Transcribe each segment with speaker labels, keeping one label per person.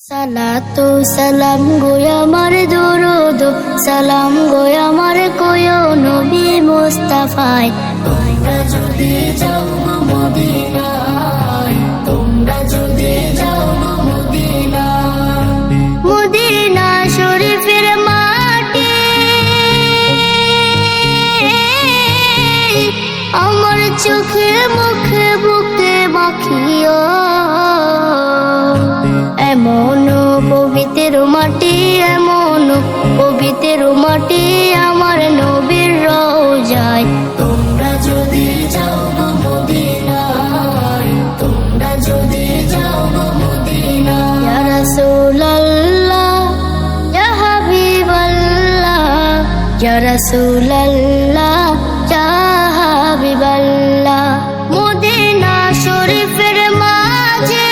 Speaker 1: সালাতু সালাম গো আমার দরুদ সালাম গো আমার কোয় নবী মুস্তাফায়। তোমরা যদি যাও গো মদিনায়, তোমরা যদি যাও গো মদিনায়, মদিনা শরীফের মাটি আমার চোখে মুখে বুকে মাখিও। এমন পবিত্র মাটি, এমন পবিত্র মাটি আমার নবীর রওজায়। তোমরা যদি যাও গো মদিনায়, তোমরা যদি যাও গো মদিনায়। ইয়া রাসূলুল্লাহ ইয়া হাবিবাল্লাহ, ইয়া রাসূলুল্লাহ ইয়া হাবিবাল্লাহ। মদিনা শরীফের মাঝে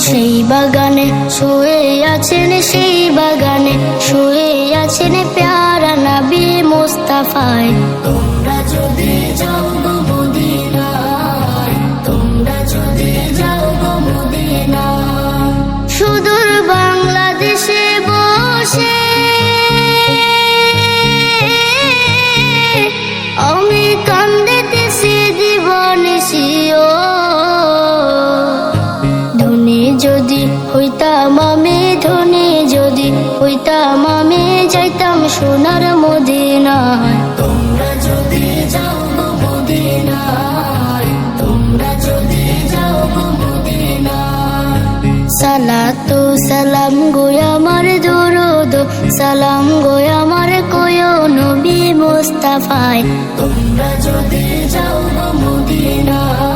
Speaker 1: সেই বাগানে শুয়ে আছেন, সেই বাগানে শুয়ে আছেন প্যারা নবী মুস্তাফায়। তোমরা যদি যাও গো মদিনায়, তোমরা যদি যাও গো মদিনায়। সুদূর বাংলাদেশে বসে আমি কান্দিতেছি দিবানিশিও। যদি হইতাম আমি ধনী, যদি হইতাম আমি যাইতাম সোনার মদিনায়। তোমরা যদি যাও গো মদিনায়, তোমরা যদি যাও গো মদিনায়। সালাতু সালাম গো আমার দরুদ সালাম গো আমার কোয় নবী মুস্তাফায়। তোমরা যদি যাও গো মদিনায়।